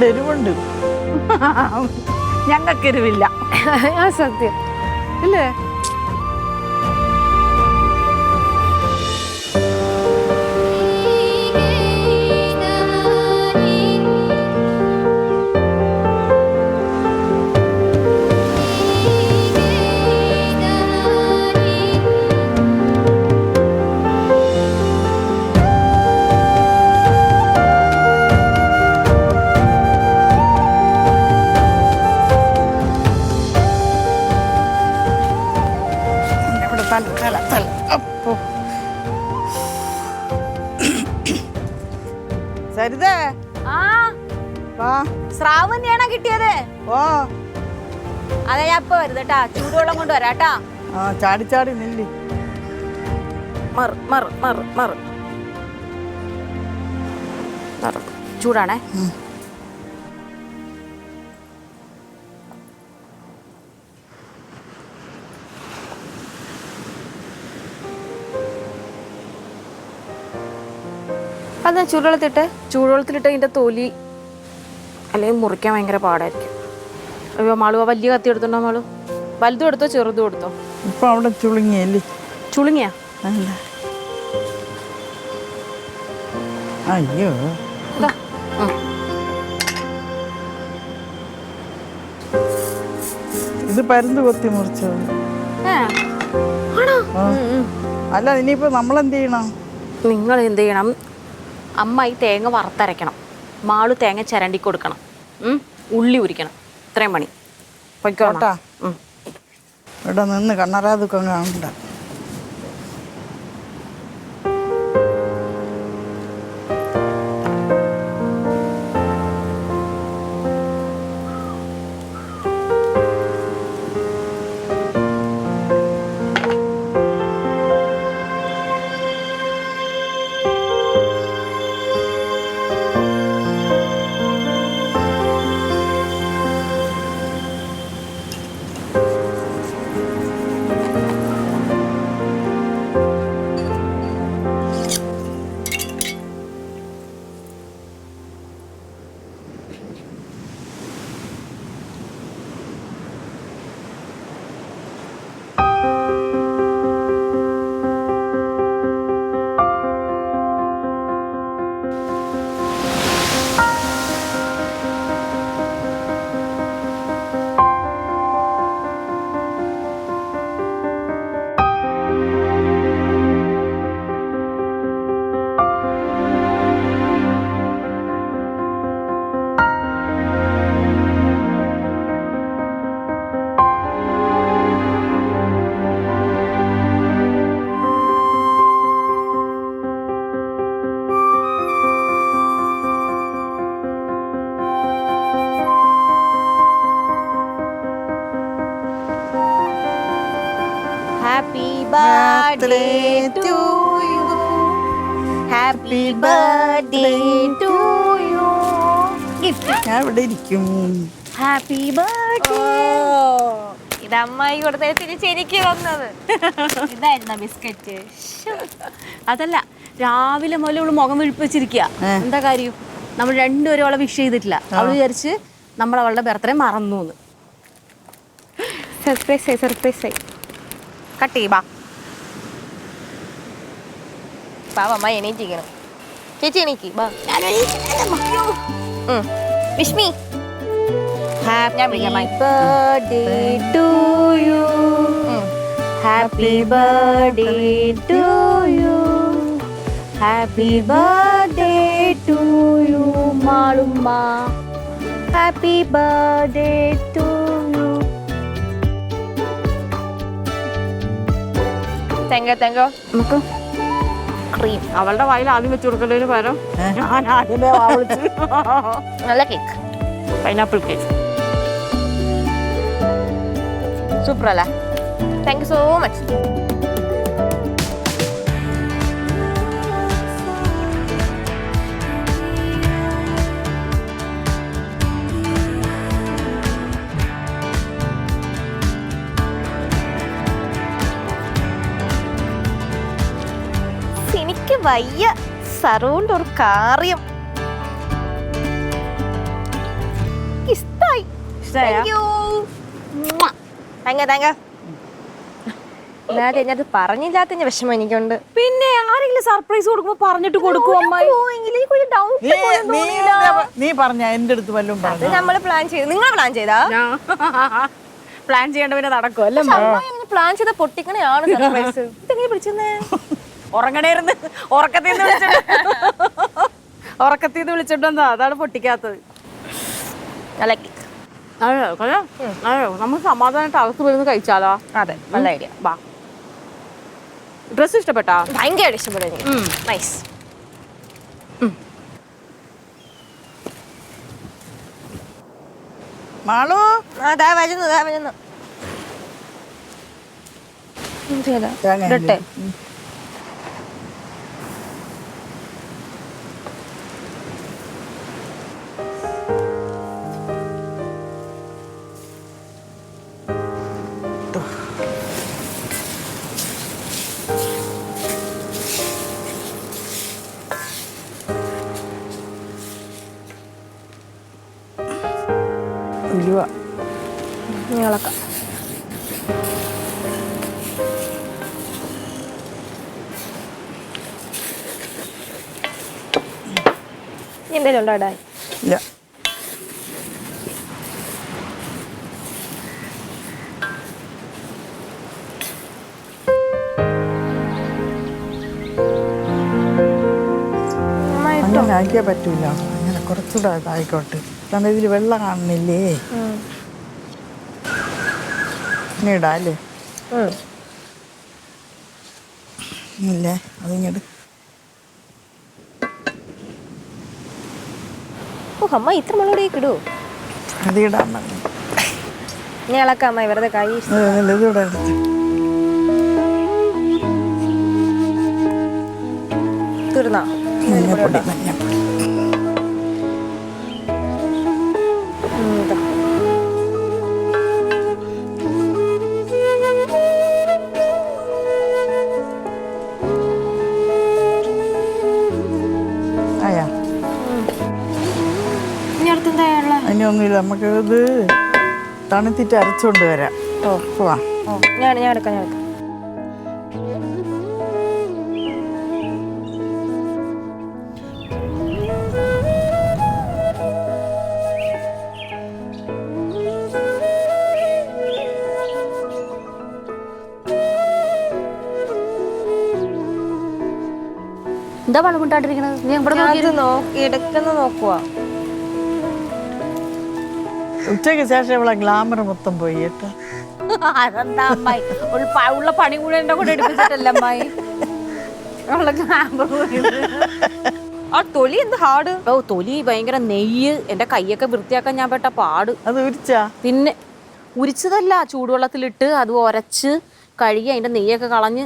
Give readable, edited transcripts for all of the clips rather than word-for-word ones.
എരിവുണ്ട്. ഞങ്ങൾക്ക് എരിവില്ല. സത്യം ഇല്ലേ? സരിതേ, സ്രാവ് തന്നെയാണോ കിട്ടിയത്? ഓ അതെ, ഞാൻ ഇപ്പൊ വരുതട്ടാ. ചൂടുവെള്ളം കൊണ്ട് വരാട്ടാ. ചാടി ചാടി നില്ലി. ചൂടാണേ. അതാ ചൂടുവെള്ളത്തിലിട്ട് ഇതിന്റെ തൊലി അല്ലെങ്കിൽ മുറിക്കാൻ ഭയങ്കര പാടായിരിക്കും. അയ്യോ മാളു, വലിയ കത്തി എടുത്തുണ്ടോ മാളു? വലുതും എടുത്തോ ചെറുതും എടുത്തോ? ഇപ്പൊ അവിടെ ചുളുങ്ങിയല്ലേ? ചുളുങ്ങിയാ? അയ്യോ, ഇത് പരുന്ത് കൊത്തി മുറിച്ചത്. അല്ല, ഇനിയിപ്പോ നമ്മളെന്ത് ചെയ്യണം? നിങ്ങൾ എന്ത് ചെയ്യണം? അമ്മ ഈ തേങ്ങ വറുത്തരയ്ക്കണം, മാളു തേങ്ങ ചിരണ്ടി കൊടുക്കണം, ഉള്ളി ഉരിക്കണം. ഇത്രയും പണി. പൊയ്ക്കോട്ടാ. ഇവിടെ നിന്ന് കണ്ണറാതൊക്കെ കാണണ്ട. Happy birthday to you. Happy birthday to you. ഞാൻ ഇവിടെ ഇരിക്കും. Happy birthday. ഇത് അമ്മായി കൊടുത്ത തിരിച്ചെനിക്ക് വന്നത്. ഇതായിരുന്ന ബിസ്ക്കറ്റ്? അതല്ല, രാവിലെ മുതൽ അവള് മുഖം വിഴിപ്പിച്ചിരിക്കുക. എന്താ കാര്യം? നമ്മൾ രണ്ടുപേരും അവളെ വിഷ് ചെയ്തിട്ടില്ല. അവള് വിചാരിച്ച് നമ്മൾ അവളുടെ ബർത്ത്ഡേ മറന്നു. സർപ്രൈസ് കട്ട് ചെയ്യ. അമ്മ എണീറ്റിരിക്കണം. ചേച്ചി എണീക്ക്. Vishmi, happy birthday to you. Happy birthday to you. Happy birthday to you മാളുമ്മ. Happy birthday to you. നമുക്ക് ക്രീം അവളുടെ വായിൽ ആദ്യം വെച്ച് കൊടുക്കുന്നതിന് പകരം ഞാൻ ആദ്യമേ നല്ല കേക്ക്, പൈനാപ്പിൾ കേക്ക്. സൂപ്പർ അല്ലേ? Thank you so much. വയ്യ സറൗണ്ട് ഒരു കാര്യം. ഇഷ്ടമായോ? താങ്ക ഞാനത് പറഞ്ഞില്ലാത്ത വിഷമം എനിക്കുണ്ട്. പിന്നെ ആരെങ്കിലും സർപ്രൈസ് കൊടുക്കുമ്പോ പറഞ്ഞിട്ട് കൊടുക്കും അമ്മായി. നീ പറഞ്ഞ എന്റെ അടുത്ത് വല്ലതും അത് പറഞ്ഞു നമ്മള് പ്ലാൻ ചെയ്തു. നിങ്ങൾ പ്ലാൻ ചെയ്താ? പ്ലാൻ ചെയ്യേണ്ടവരെ നടക്കും അല്ലേ? പ്ലാൻ ചെയ്ത പൊട്ടിക്കണെയാണ് സർപ്രൈസ്. ഇതെങ്ങനെ പിടിച്ചെന്നേ? ഉറങ്ങണേരുന്ന് ഉറക്കത്തിൽ നിന്ന് വിളിച്ചിട്ടെന്താ അതാണ് പൊട്ടിക്കാത്തത്. നമുക്ക് സമാധാനമായിട്ട് അകത്ത് വരുന്ന കഴിച്ചാലോ? അതെ, നല്ല ഐഡിയ. വാ. ഡ്രസ് ഇഷ്ടപ്പെട്ടാ? ഭയങ്കര ഇഷ്ടപ്പെടുന്നു. നൈസ്. മാളു അതാ വരുന്നു. ഇടട്ടെ? ഉലുവ ഇളക്കാം. എന്തെങ്കിലും ഉണ്ടോ ഇടാൻ? ഇല്ല. അങ്ങനെ ആക്കിയാൽ പറ്റൂല. അങ്ങനെ കുറച്ചുകൂടെ ഇതായിക്കോട്ടെ. കാരണം ഇതിൽ വെള്ളം കാണുന്നില്ലേ? ഇനി ഇടാല്ലേ? ഇല്ലേ, അതിങ്ങോട്ട്. ഓ അമ്മ ഇത്ര മുളകൊടിയൊക്കെ ഇടൂ? അതിടാൻ പറഞ്ഞു. ഇനി ഇളക്കാം അമ്മ, വെറുതെ കൈ. ഇതിവിടെ എടുത്ത് തീർന്നാ? മഞ്ഞപ്പൊടി മഞ്ഞപ്പൊടി. ആയാ? ഇനി അടുത്തെന്താ? അതിനൊന്നുമില്ല, നമുക്ക് ഇത് തണുത്തിട്ട് അരച്ചുകൊണ്ട് വരാം. പോവാ. ഞാൻ എടുക്കാം. എന്താ വെള്ളം കൊണ്ടാണ്ടിരിക്കണത്? നീ എടുക്കുന്ന നോക്കുക. ഉച്ചയ്ക്ക് ശേഷം ഇവിടെ ഗ്ലാമർ മൊത്തം പോയി കേട്ടോ. അതെന്താ അമ്മായി? ഉള്ള പണി കൂടെ എന്റെ കൂടെ എടുപ്പിച്ചിട്ടല്ല അമ്മായി. ആ തൊലി എന്ത് ഹാർഡ്. ഓ തൊലി ഭയങ്കര നെയ്യ്. എന്റെ കൈയൊക്കെ വൃത്തിയാക്കാൻ ഞാൻ പെട്ട പാട്. അത് ഉരിച്ചാ? പിന്നെ ഉരിച്ചതല്ല, ചൂടുവെള്ളത്തിലിട്ട് അത് ഉരച്ച് കഴുകി അതിന്റെ നെയ്യൊക്കെ കളഞ്ഞ്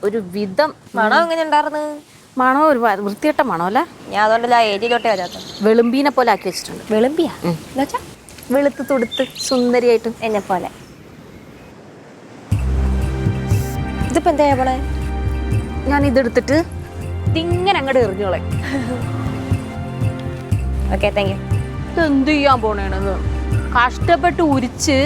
ഒരു വിധം. മണം എങ്ങനെ ഉണ്ടായിരുന്നു? മണോ ഒരു വൃത്തികെട്ട മണോ അല്ലേ? ഞാൻ അതുകൊണ്ടല്ല ആ ഏരിയയിലോട്ടേ വരാത്ത. വെളുമ്പീനെ പോലെ ആക്കി വെച്ചിട്ടുണ്ട്. വെളുമ്പിയാ എന്നുവെച്ചാ? വെളുത്ത് തുടുത്ത് സുന്ദരിയായിട്ട് എന്നെ പോലെ. ഇതിപ്പോ എന്താ പോണേ? ഞാൻ ഇതെടുത്തിട്ട് ഇങ്ങനെ അങ്ങോട്ട് എറിഞ്ഞോളെ. Okay, thank you. ഇതെന്ത് ചെയ്യാൻ പോണേണെന്ന് കഷ്ടപ്പെട്ട് ഉരിച്ച്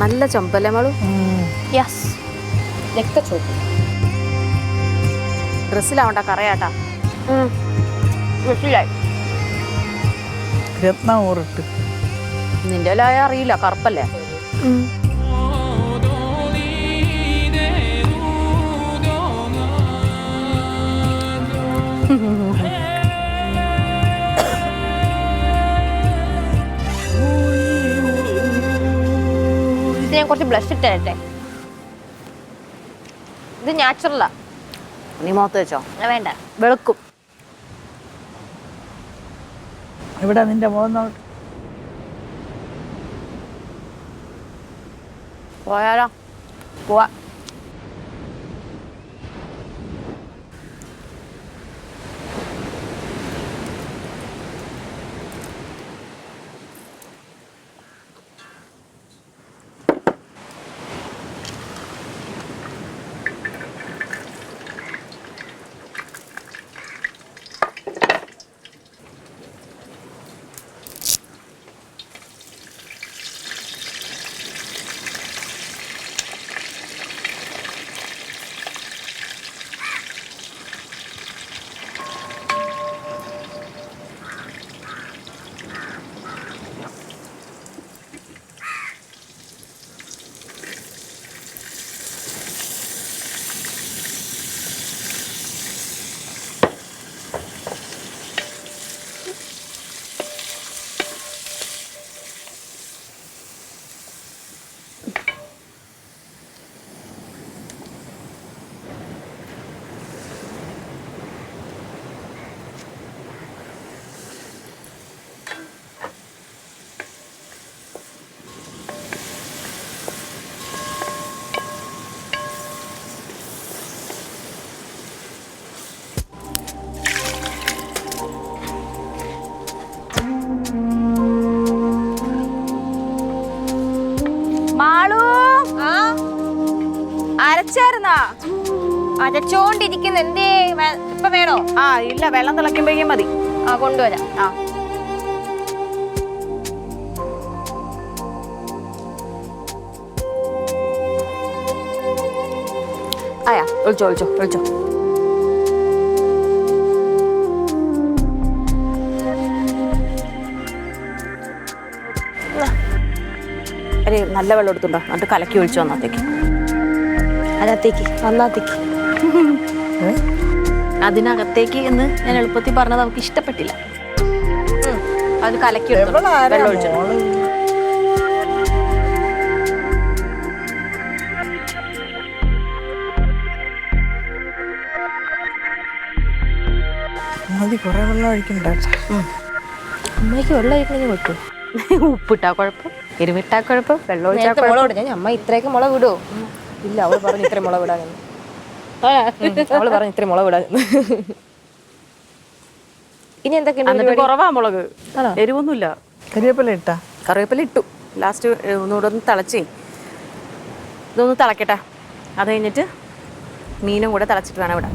നല്ല ചമ്പല്ലേ മാളു? യെസ്, രക്തച്ചോപ്പ്. ഡ്രസ്സിലാവണ്ട കറയാട്ടാ. മനസ്സിലായി. രത്നം ഊറിട്ട്. നിന്റെ ലായ അറിയില്ല, കറുപ്പല്ലേ? ഇത് ഞാൻ കുറച്ച് ബ്ലഷ് ഇട്ടേ. ഇത് നാച്ചുറലാ. നീ മുഖത്ത് വെച്ചോ? വേണ്ട, വെളുക്കും. ഇവിടെ നിന്റെ മുഖം പോയാലോ? പോവാ. അരച്ചോണ്ടിരിക്കുന്ന എന്തേ ഇപ്പൊ വേണോ? ആ ഇല്ല, വെള്ളം തിളയ്ക്കുമ്പോഴേക്കും മതി. ആ കൊണ്ടുവരാം. ആ ആയാ, ഒഴിച്ചോ ഒഴിച്ചോ ഒഴിച്ചോ. അരെ നല്ല വെള്ളം എടുത്തുണ്ടോ, എന്നിട്ട് കലക്കി ഒഴിച്ചു വന്നത്തേക്ക്. അതിനകത്തേക്ക് നന്നാത്തേക്ക്. അതിനകത്തേക്ക് എന്ന് ഞാൻ എളുപ്പത്തിൽ പറഞ്ഞത് അവർക്ക് ഇഷ്ടപ്പെട്ടില്ല. അത് കലക്കി എവിടെ ആരാ വെള്ളം ഒഴിച്ചു. മോള്? മതി, കുറെ വെള്ളം ഒഴിക്കണ്ട. അമ്മയ്ക്ക് വെള്ളം ഒഴിക്കണമെങ്കിൽ പറ്റും. ഉപ്പിട്ടാ കുഴപ്പം, എരിവിട്ടാ കുഴപ്പം, വെള്ളം ഒഴിച്ചാ നേരത്തെ മുളക് ഇടും. ഞാൻ അമ്മ ഇത്രയൊക്കെ മുളക് വിടുവോ? ഇല്ല, അവള് പറഞ്ഞു ഇത്ര മുളക് വിടാനെന്ന്. അവള് പറഞ്ഞു ഇത്ര മുളക് വിടാനെന്ന്. ഇനി എന്തൊക്കെയുണ്ട്? കുറവാ മുളക്, എരിവൊന്നുമില്ല. കരിവേപ്പില ഇട്ടാ? കറിവേപ്പില ഇട്ടു. ലാസ്റ്റ് ഒന്നുകൂടെ ഒന്ന് തിളച്ചേ, ഇതൊന്ന് തിളക്കട്ടെ. അത് കഴിഞ്ഞിട്ട് മീനും കൂടെ തിളച്ചിട്ട് വേണം ഇവിടെ.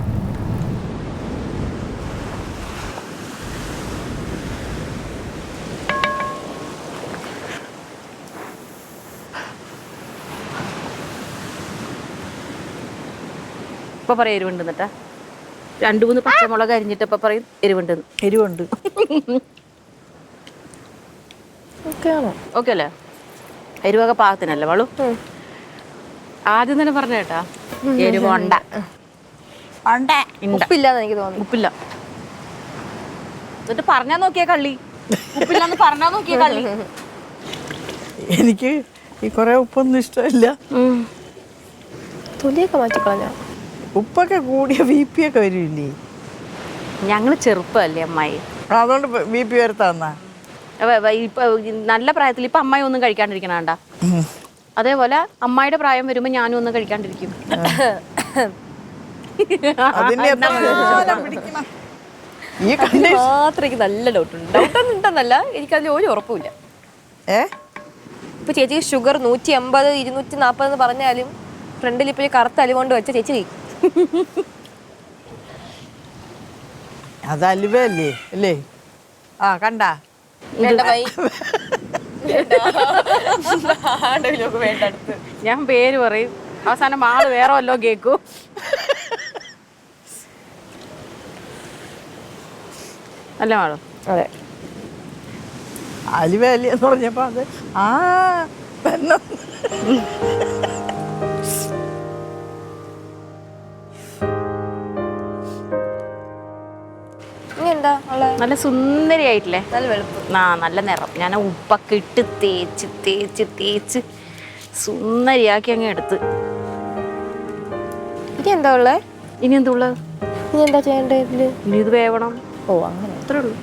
ഇപ്പൊ പറയും എരിവുണ്ട്. എന്നിട്ടാ 2-3 പച്ചമുളക് അരിഞ്ഞിട്ട് ഇപ്പൊ പറയും എരിവുണ്ട്. എരിവുണ്ട്. ഓക്കെ അല്ലേ? എരിവൊക്കെ പാകത്തിനല്ലേ വളു? ആദ്യം തന്നെ പറഞ്ഞ കേട്ടാ, എരിവുണ്ട. ഉപ്പില്ലാന്ന് എനിക്ക് തോന്നുന്നു. ഉപ്പില്ല. എന്നിട്ട് പറഞ്ഞാ നോക്കിയാ കള്ളി, ഉപ്പില്ലാന്ന് പറഞ്ഞാ നോക്കിയാ കള്ളി. എനിക്ക് ഈ കുറെ ഉപ്പൊന്നും ഇഷ്ടമില്ല. തൊലിയൊക്കെ മാറ്റിക്കളഞ്ഞ. ഉപ്പൊക്കെ കൂടിയ BP ഒക്കെ വരില്ലേ? ഞങ്ങള് ചെറുപ്പല്ലേ അമ്മായി, അതുകൊണ്ട് BP വരുത്താന്നാ. ഇപ്പൊ നല്ല പ്രായത്തിൽ ഇപ്പൊ അമ്മായി ഒന്നും കഴിക്കാണ്ടിരിക്കണ കണ്ട. അതേപോലെ അമ്മായിയുടെ പ്രായം വരുമ്പോ ഞാനും ഒന്നും കഴിക്കാണ്ടിരിക്കും. മാത്രം എനിക്ക് നല്ല ഡൗട്ടുണ്ട്. ഡൗട്ടൊന്നും ഉണ്ടെന്നല്ല, എനിക്കതിൽ ഒരു ഉറപ്പുമില്ല. ഇപ്പൊ ചേച്ചിക്ക് ഷുഗർ 180, 240 എന്ന് പറഞ്ഞാലും ഫ്രണ്ടിൽ ഇപ്പൊ കറുത്ത അലി കൊണ്ട് വെച്ച ചേച്ചി കഴിക്കും. അത് അലുവല്ലേ അല്ലേ? ആ കണ്ട ഞാൻ പേര് പറയും, അവസാനം ആള് വേറെ വല്ലോ കേക്കൂ. അല്ല മാളോ? അതെ, അലുവ അല്ലേ എന്ന് പറഞ്ഞപ്പോ അത് ആ എന്താ നല്ല സുന്ദരിയായിട്ടില്ലേ? നല്ല വെളുപ്പ്. നല്ല നിറം. ഞാൻ ഉപ്പൊക്കെ ഇട്ട് തേച്ച് തേച്ച് തേച്ച് സുന്ദരിയാക്കി അങ്ങ് എടുത്ത്. ഇനി എന്താ ഉള്ളേ? ഇനി എന്താ ഉള്ളത്? ഇനി എന്താ ചെയ്യണ്ടേ ഇതില്? ഇനി ഇത് വേവണം. ഓ അങ്ങനെ, അത്രേ ഉള്ളൂ.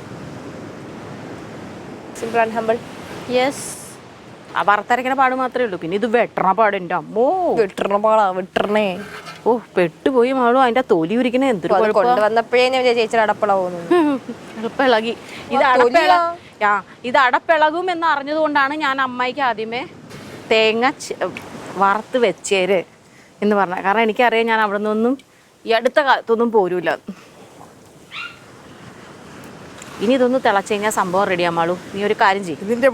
Simple and humble. യെസ്. ആ വറുത്തരയ്ക്കണ പാട് മാത്രമേ ഉള്ളൂ. പിന്നെ ഇത് വെട്ടണ പാട് എൻ്റെ അമ്മോ, വിട്ടണ പാടാ, വിട്ടണേ. ഓ പെട്ടുപോയി മാളും. അതിന്റെ തൊലി ഉരിക്കണ എന്തൊരു കൊണ്ടുവന്നപ്പോഴേ ഞാൻ ചേച്ചിയുടെ അടപ്പള പോകുന്നത്. അടപ്പിളകി. ഇത് അടപ്പിളകും എന്ന് അറിഞ്ഞത് കൊണ്ടാണ് ഞാൻ അമ്മായിക്ക് ആദ്യമേ തേങ്ങ വറുത്ത് വെച്ചേര് എന്ന് പറഞ്ഞത്. കാരണം എനിക്കറിയാം ഞാൻ അവിടെ നിന്നൊന്നും ഈ അടുത്ത കാലത്തൊന്നും പോരൂല. ഇനി ഇതൊന്ന് തിളച്ച് കഴിഞ്ഞാൽ സംഭവം റെഡിയാ മാളു. നീ ഒരു കാര്യം ചെയ്യും, ഇതിന്റെ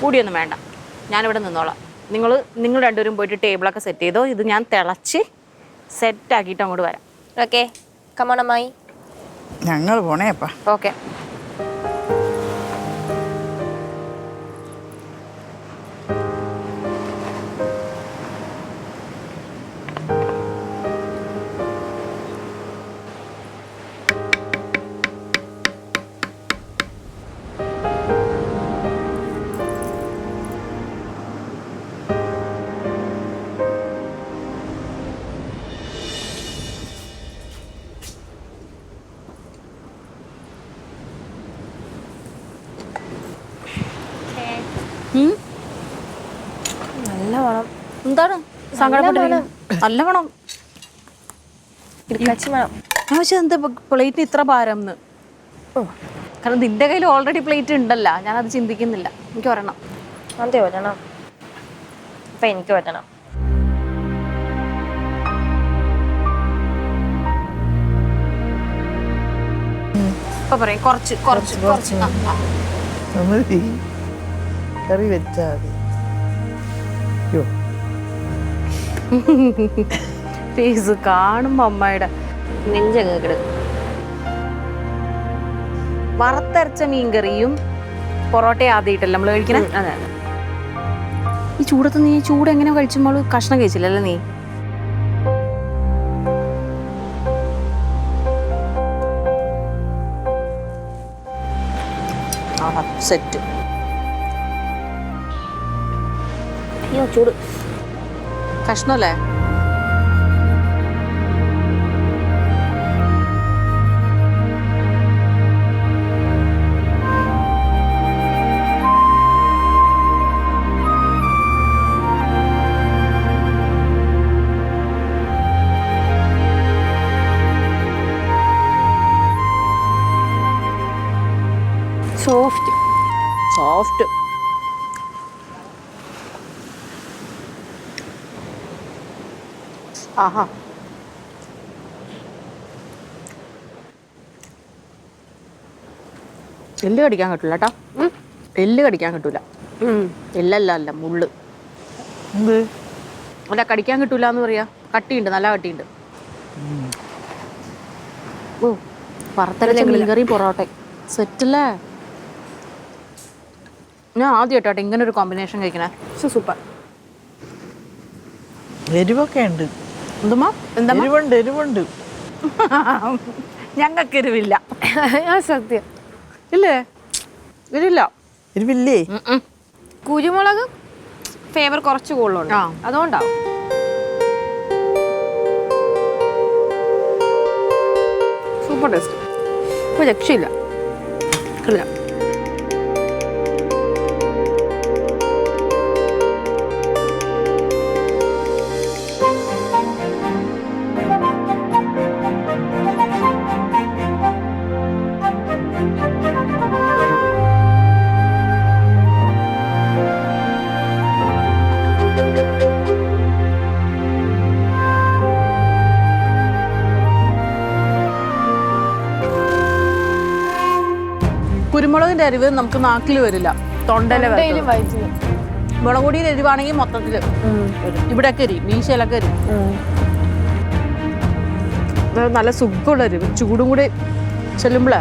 മൂടിയൊന്നും വേണ്ട, ഞാനിവിടെ നിന്നോളാം. നിങ്ങൾ രണ്ടുപേരും പോയിട്ട് ടേബിളൊക്കെ സെറ്റ് ചെയ്തോ. ഇത് ഞാൻ തിളച്ച് സെറ്റാക്കിയിട്ട് അങ്ങോട്ട് വരാം. ഓക്കെ, കമോൺ അമ്മായി. ഞങ്ങൾ പോണേപ്പാ. ഓക്കെ. നല്ല മണം. എന്താണ് സങ്കടപ്പെട്ടിരിക്കുന്നത്? നല്ല മണം. ഞാൻ വെച്ചാൽ എന്താ പ്ലേറ്റിന് ഇത്ര ഭാരം എന്ന്. കാരണം നിന്റെ കയ്യിൽ ഓൾറെഡി പ്ലേറ്റ് ഉണ്ടല്ലോ, ഞാനത് ചിന്തിക്കുന്നില്ല. എനിക്ക് ഒരെണ്ണം. അതെ വരണം. അപ്പൊ എനിക്ക് വരണം. ഇപ്പൊ പറയും കുറച്ച് കുറച്ച് കുറച്ച് മതി കറി വെച്ചാൽ മതി. അയ്യോ ഫേസ് കാണുമ്പോ അമ്മയുടെ നെഞ്ചങ്ങ് കിടക്കും. വറുത്തരച്ച മീൻകറിയും പൊറോട്ടയും ആദ്യമായിട്ടല്ല നമ്മൾ കഴിക്കണേ. അതെ അതെ. ഈ ചൂടത്ത് നീ ചൂട് എങ്ങനെ കഴിച്ചുമ്പോൾ കഷ്ണം കഴിച്ചില്ലല്ലേ നീ? ആഹാ സെറ്റ്. അയ്യോ ചൂട്. കഷ്ണല്ലേ? സോഫ്റ്റ്. സോഫ്റ്റ്. ആഹാ എല്ല് കടിക്കാൻ കിട്ടില്ല കേട്ടോ. എല്ല് കടിക്കാൻ കിട്ടൂല. എല്ലല്ല അല്ല മുള്ള്. എന്ത് അല്ല കടിക്കാൻ കിട്ടൂല എന്ന് പറയാ. കട്ടിയുണ്ട്, നല്ല കട്ടിയുണ്ട്. ഓ വറുത്തരച്ച മീൻകറിയും പൊറോട്ടയും സെറ്റല്ലേ? ഞാൻ ആദ്യമായിട്ടോ ഇങ്ങനെ ഒരു കോമ്പിനേഷൻ കഴിക്കണേ. സൂപ്പർ. എരിവൊക്കെ ഉണ്ട്. എന്തുമാ എന്താ എരിവുണ്ട് എരിവുണ്ട്. ഞങ്ങൾക്ക് എരിവില്ല. സത്യം. ഇല്ലേ? എരിവില്ല. എരിവില്ലേ? കുരുമുളക് ഫ്ലേവർ കുറച്ച് കൂടുതലുണ്ട്. ആ. അതുകൊണ്ടാവും. Super taste. ഇപ്പൊ രക്ഷയില്ല. ഇല്ല കുരുമുളകിന്റെ അരിവ് നമുക്ക് നാക്കിൽ വരില്ല, തൊണ്ടയിലെ വരും. മുളക് പൊടിയുടെ എരിവാണെങ്കിൽ മൊത്തത്തില് ഇവിടെയൊക്കെ എരിയും, മീശയിലൊക്കെ എരിയും. നല്ല സുഖമുള്ള എരിവ്. ചൂടും കൂടി ചെല്ലുമ്പോഴേ